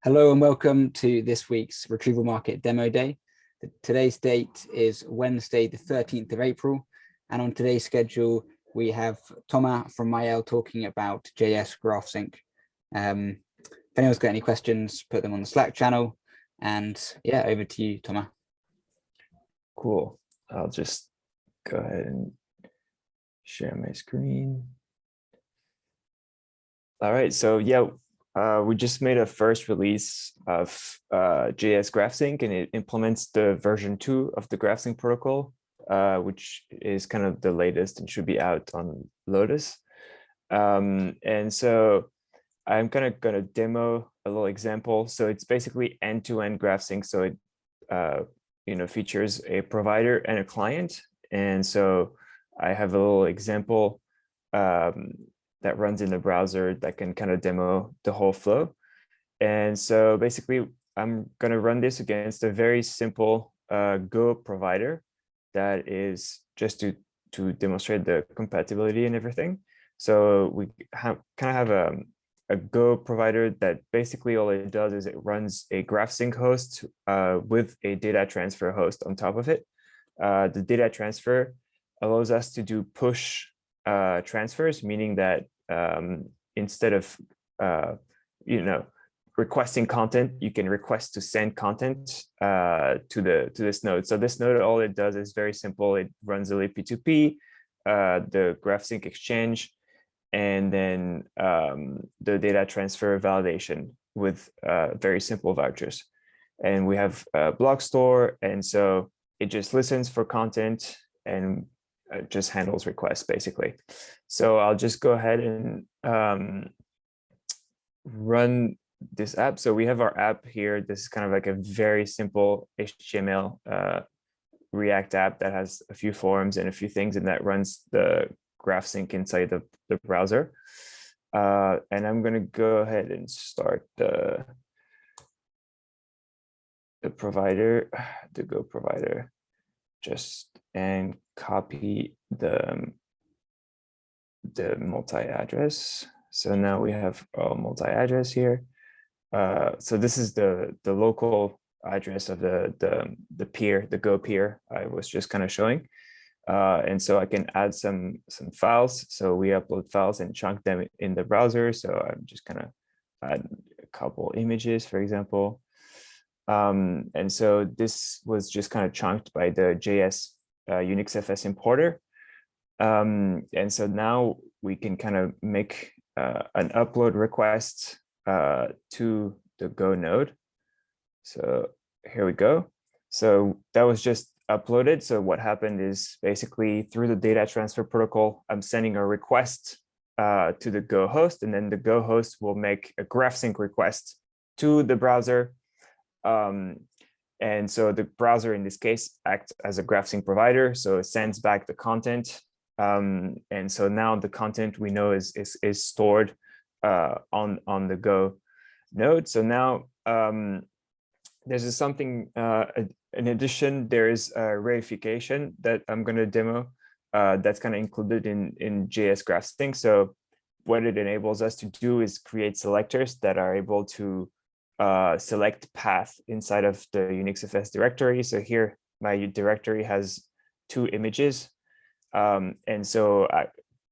Hello and welcome to this week's Retrieval Market Demo Day. Today's date is Wednesday, the 13th of April. And on today's schedule, we have Thomas from Myel talking about JS Graph Sync. If anyone's got any questions, put them on the Slack channel. And yeah, over to you, Thomas. Cool. I'll just go ahead and share my screen. All right, so yeah, we just made a first release of JS GraphSync, and it implements the version 2 of the GraphSync protocol, which is kind of the latest and should be out on Lotus. And so I'm kind of going to demo a little example. So it's basically end-to-end GraphSync. So it features a provider and a client. And so I have a little example that runs in the browser that can kind of demo the whole flow. And so basically, I'm going to run this against a very simple Go provider that is just to demonstrate the compatibility and everything. So we kind of have a Go provider that basically all it does is it runs a GraphSync host with a data transfer host on top of it. The data transfer allows us to do push transfers, meaning that instead of requesting content, you can request to send content to this node. So this node, all it does is very simple. It runs the P2P, the GraphSync exchange, and then the data transfer validation with very simple vouchers. And we have a block store, and so it just listens for content and just handles requests basically. So I'll just go ahead and run this app. So we have our app here. This is kind of like a very simple HTML React app that has a few forms and a few things, and that runs the GraphSync inside the browser. And I'm going to go ahead and start the provider, the Go provider, and copy the multi-address. So now we have a multi-address here. So this is the local address of the peer, the Go peer I was just kind of showing. And so I can add some files. So we upload files and chunk them in the browser. So I'm just kind of add a couple images, for example. And so this was just kind of chunked by the JS UnixFS importer. And so now we can kind of make an upload request to the Go node. So here we go. So that was just uploaded. So what happened is basically through the data transfer protocol, I'm sending a request to the Go host, and then the Go host will make a GraphSync request to the browser. And so the browser in this case acts as a GraphSync provider, so it sends back the content. And so now the content we know is stored on the Go node. So now there's something in addition, there is a verification that I'm going to demo that's kind of included in JS GraphSync. So what it enables us to do is create selectors that are able to select path inside of the UnixFS directory. So here my directory has 2 images. And so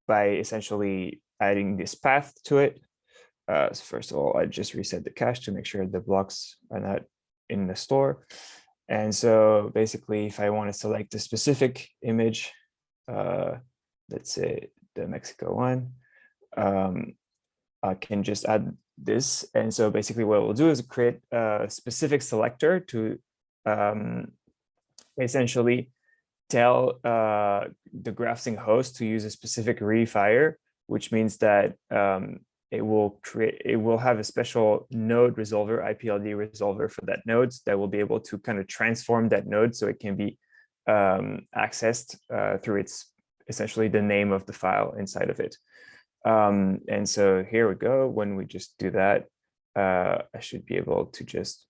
by essentially adding this path to it, first of all, I just reset the cache to make sure the blocks are not in the store. And so basically, if I want to select a specific image, let's say the Mexico one, I can just add this. And so basically what we'll do is create a specific selector to essentially tell the GraphSync host to use a specific reifier, which means that it will have a special node resolver, IPLD resolver for that node that will be able to kind of transform that node so it can be accessed through its essentially the name of the file inside of it. And so here we go. When we just do that, I should be able to just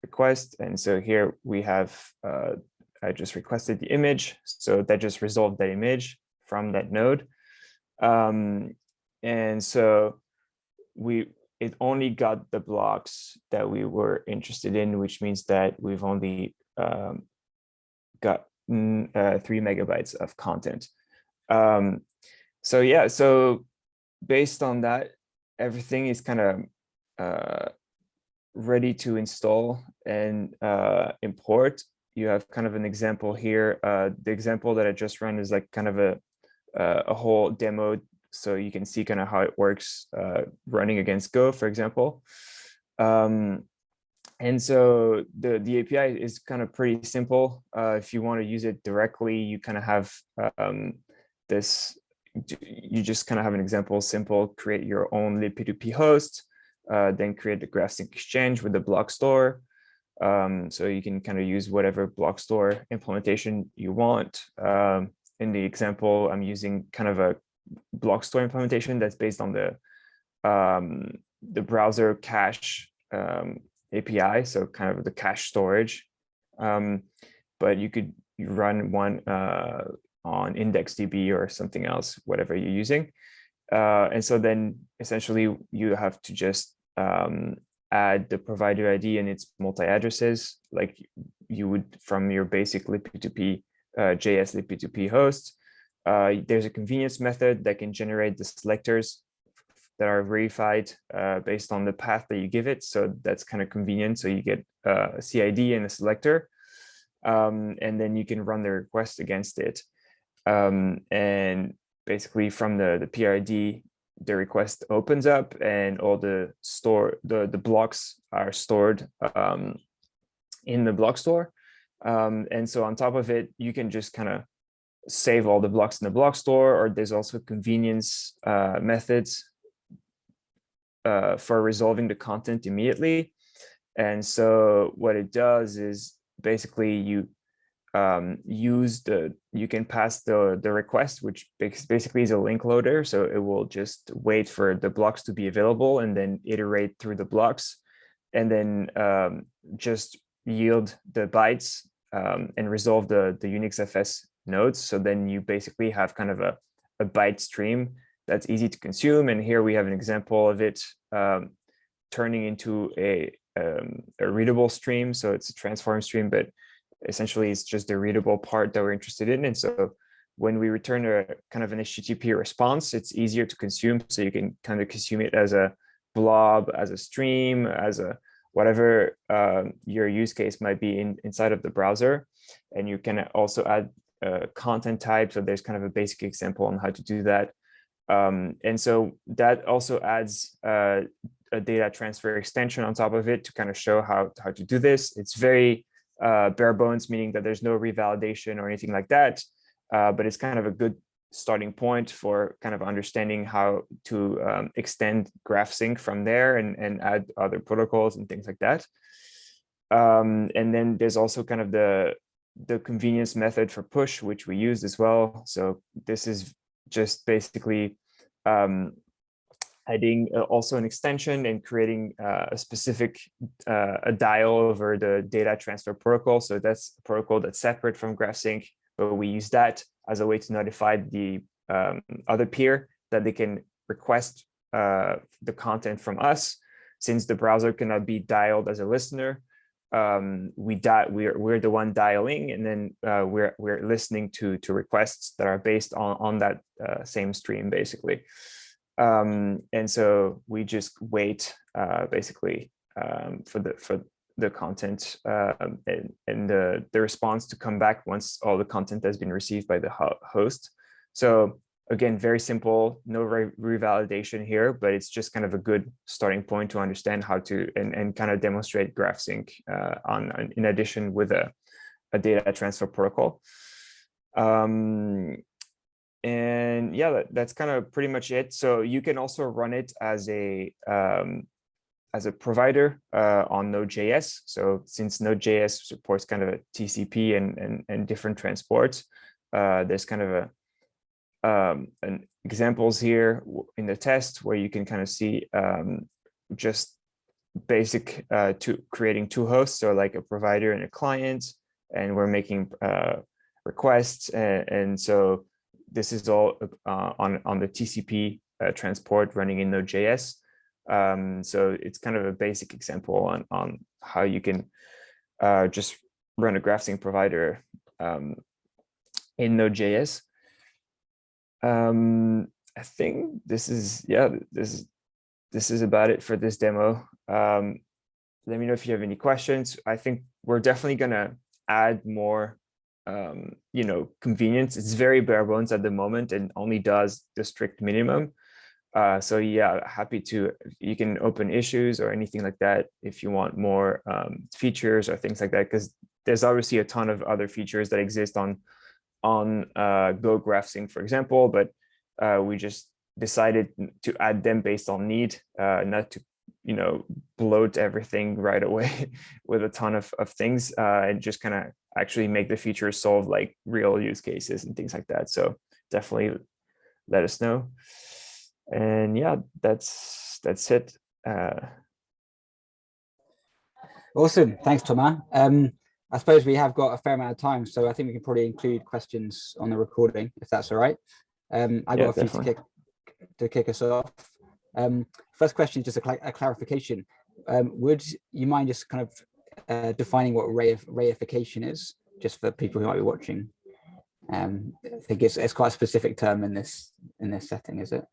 request. And so here we have, I just requested the image. So that just resolved that image from that node. And so it only got the blocks that we were interested in, which means that we've only got 3 megabytes of content. So yeah, so based on that, everything is kind of ready to install and import. You have kind of an example here. The example that I just ran is like kind of a whole demo, so you can see kind of how it works running against Go, for example. And so the API is kind of pretty simple. If you want to use it directly, you kind of have this. You just kind of have an example, simple, create your own libp2p host, then create the GraphSync exchange with the block store. So you can kind of use whatever block store implementation you want. In the example, I'm using kind of a block store implementation that's based on the browser cache API, so kind of the cache storage. But you could run one on IndexedDB or something else, whatever you're using. And so then essentially you have to just add the provider ID and its multi-addresses, like you would from your basic libp2p JS libp2p host. There's a convenience method that can generate the selectors that are verified based on the path that you give it. So that's kind of convenient. So you get a CID and a selector, and then you can run the request against it. And basically from the PID, the request opens up and all the blocks are stored in the block store. And so on top of it, you can just kind of save all the blocks in the block store, or there's also convenience methods for resolving the content immediately. And so what it does is basically you you can pass the request, which basically is a link loader. So it will just wait for the blocks to be available and then iterate through the blocks, and then just yield the bytes and resolve the UnixFS nodes. So then you basically have kind of a byte stream that's easy to consume. And here we have an example of it turning into a readable stream. So it's a transform stream, but essentially it's just the readable part that we're interested in. And so when we return a kind of an HTTP response, it's easier to consume. So you can kind of consume it as a blob, as a stream, as a whatever your use case might be inside of the browser. And you can also add content type. So there's kind of a basic example on how to do that. And so that also adds a data transfer extension on top of it to kind of show how to do this. It's very bare bones, meaning that there's no revalidation or anything like that. But it's kind of a good starting point for kind of understanding how to extend GraphSync from there and add other protocols and things like that. And then there's also kind of the convenience method for push, which we used as well. So this is just basically adding also an extension and creating a specific a dial over the data transfer protocol. So that's a protocol that's separate from GraphSync, but we use that as a way to notify the other peer that they can request the content from us. Since the browser cannot be dialed as a listener, we're the one dialing, and then we're listening to requests that are based on that same stream, basically. And so we just wait basically for the content and the response to come back once all the content has been received by the host. So again, very simple, no revalidation here, but it's just kind of a good starting point to understand how to and kind of demonstrate GraphSync in addition with a data transfer protocol. And yeah, that's kind of pretty much it. So you can also run it as a provider on Node.js. So since Node.js supports kind of a TCP and different transports, there's kind of an examples here in the test where you can kind of see just basic to creating two hosts, so like a provider and a client, and we're making requests, and so this is all on the TCP transport running in Node.js. So it's kind of a basic example on how you can just run a GraphSync provider in Node.js. I think this is about it for this demo. Let me know if you have any questions. I think we're definitely gonna add more convenience. It's very bare bones at the moment and only does the strict minimum. So yeah, happy to, you can open issues or anything like that if you want more features or things like that, because there's obviously a ton of other features that exist on Go GraphSync, for example, but we just decided to add them based on need, not to bloat everything right away with a ton of things, and just kind of actually make the features solve like real use cases and things like that. So definitely let us know. And yeah, that's it. Awesome. Thanks, Thomas. I suppose we have got a fair amount of time, so I think we can probably include questions on the recording, if that's all right. I got a few to kick us off. First question is just a clarification. Would you mind just kind of defining what reification is, just for people who might be watching? I think it's quite a specific term in this setting, is it?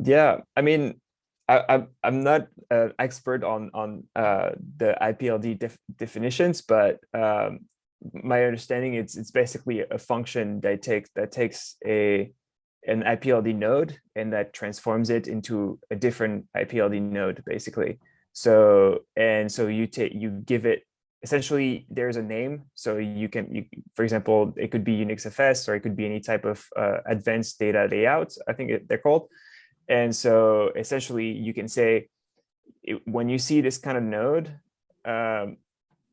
Yeah, I mean, I'm not an expert on the IPLD definitions, but my understanding it's basically a function that takes an IPLD node and that transforms it into a different IPLD node, basically. So you give it, essentially there's a name, so you for example, it could be UnixFS or it could be any type of advanced data layout, I think they're called. And so essentially you can say, when you see this kind of node,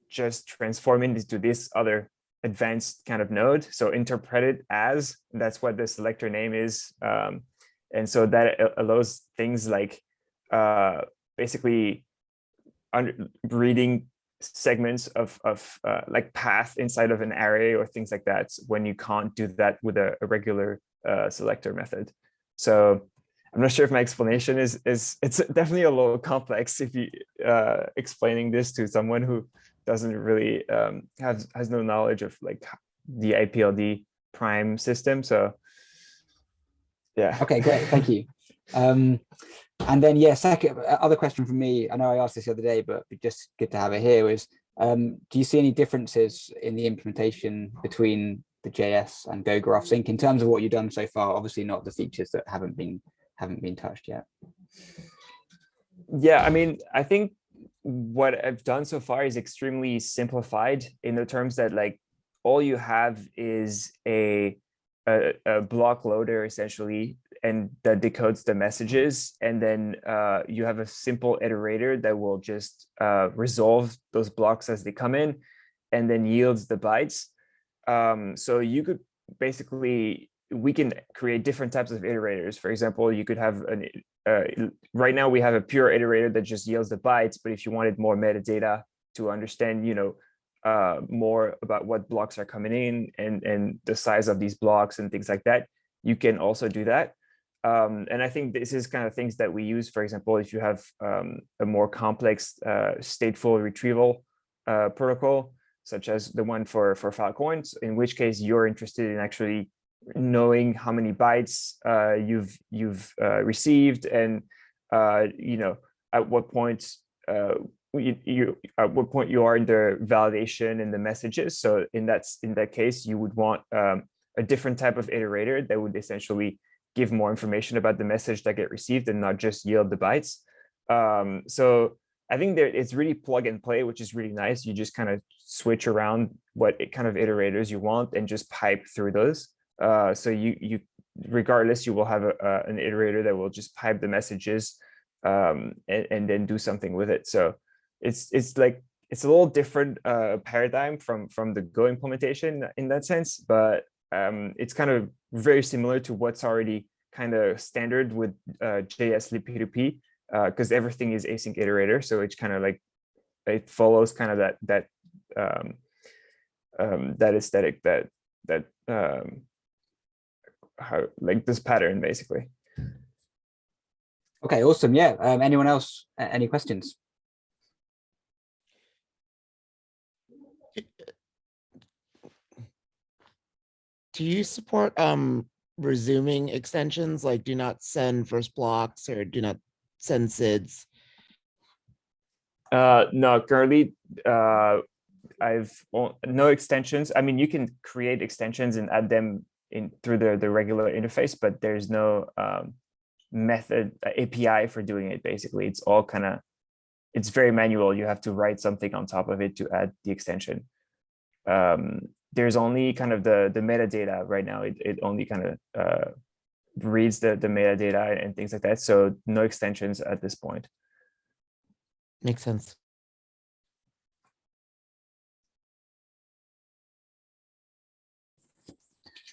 just transform it into this other advanced kind of node. So interpret it as, that's what the selector name is. And so that allows things like basically reading segments of like path inside of an array or things like that, when you can't do that with a regular selector method. So I'm not sure if my explanation is it's definitely a little complex if you explaining this to someone who doesn't really has no knowledge of like the IPLD prime system. So yeah. Okay, great, thank you. And then yeah, second other question from me, I know I asked this the other day, but just good to have it here, is do you see any differences in the implementation between the JS and Go GraphSync in terms of what you've done so far? Obviously not the features that haven't been touched yet. Yeah, I mean, I think what I've done so far is extremely simplified in the terms that like all you have is a block loader essentially, and that decodes the messages, and then you have a simple iterator that will just resolve those blocks as they come in, and then yields the bytes. So you could basically, we can create different types of iterators. For example, you could have right now we have a pure iterator that just yields the bytes, but if you wanted more metadata to understand, more about what blocks are coming in and the size of these blocks and things like that, you can also do that. And I think this is kind of things that we use, for example, if you have a more complex stateful retrieval protocol, such as the one for Filecoin, in which case you're interested in actually knowing how many bytes you've received, and at what point you are in the validation and the messages. So in that case, you would want a different type of iterator that would essentially give more information about the message that get received and not just yield the bytes. So I think it's really plug and play, which is really nice. You just kind of switch around what kind of iterators you want and just pipe through those. So you regardless, you will have an iterator that will just pipe the messages and then do something with it. So it's a little different paradigm from the Go implementation in that sense, but it's kind of very similar to what's already kind of standard with JS libp2p, because everything is async iterator. So it's kind of like, it follows kind of that aesthetic, that how, like this pattern basically. Okay, awesome. Yeah. Anyone else? Any questions? Do you support resuming extensions like do not send first blocks or do not send SIDs? No, currently, no extensions. I mean, you can create extensions and add them in through the regular interface, but there's no method API for doing it. Basically, it's all it's very manual. You have to write something on top of it to add the extension. There's only kind of the metadata right now. It only kind of reads the metadata and things like that. So no extensions at this point. Makes sense.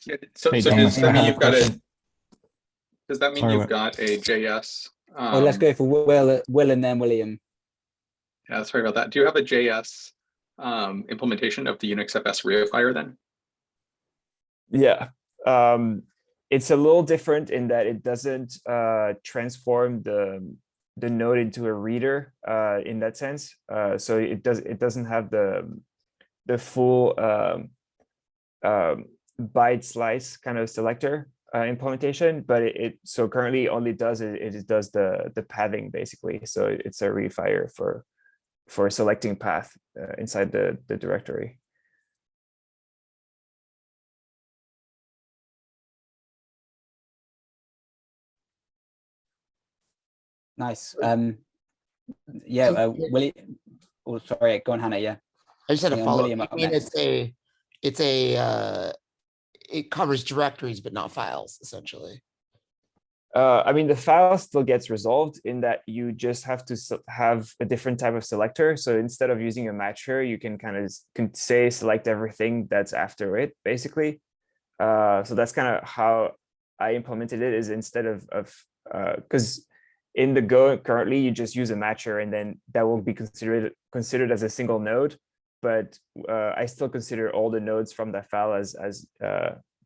Yeah, so Hey, does Thomas, that I mean have a you've got question. does that mean Sorry, you've what? got a JS? Oh, let's go for Will and then William. Yeah, sorry about that. Do you have a JS implementation of the Unix FS reifier then? Yeah, it's a little different in that it doesn't transform the node into a reader in that sense. So it doesn't have the full byte slice kind of selector implementation, but so currently only does it does the pathing basically. So it's a reifier for selecting path inside the directory. Nice. Yeah, William. Oh, sorry. Go on, Hannah. Yeah. I just had a Yeah, follow. William I up mean, next. it covers directories, but not files, essentially. I mean, the file still gets resolved in that you just have to have a different type of selector. So instead of using a matcher, you can say select everything that's after it, basically. So that's kind of how I implemented it, is instead of because in the Go currently you just use a matcher and then that will be considered as a single node. But I still consider all the nodes from that file as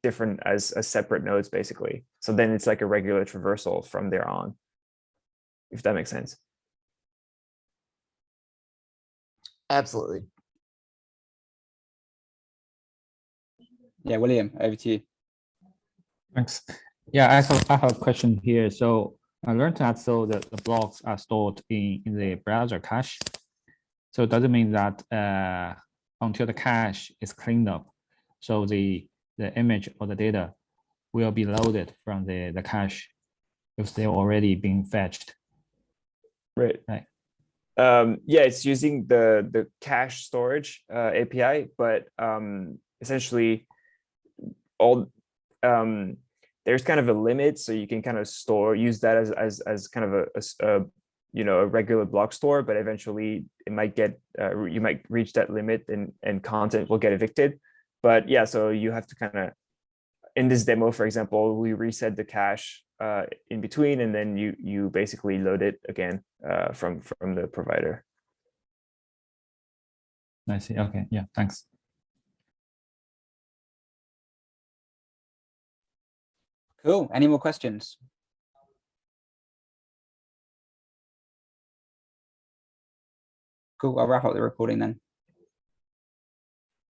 different as separate nodes, basically. So then it's like a regular traversal from there on, if that makes sense. Absolutely. Yeah, William, over to you. Thanks. Yeah, I have a question here. So I learned that the blocks are stored in the browser cache. So does it mean that until the cache is cleaned up, so the image or the data will be loaded from the cache if they're already being fetched? Right. Right. Yeah, it's using the cache storage API, but essentially all there's kind of a limit, so you can kind of use that as kind of a regular block store, but eventually it might get you might reach that limit and content will get evicted. But yeah, so you have to kind of, in this demo, for example, we reset the cache in between, and then you basically load it again from the provider. I see. Okay. Yeah. Thanks. Cool. Any more questions? Cool. I'll wrap up the recording then.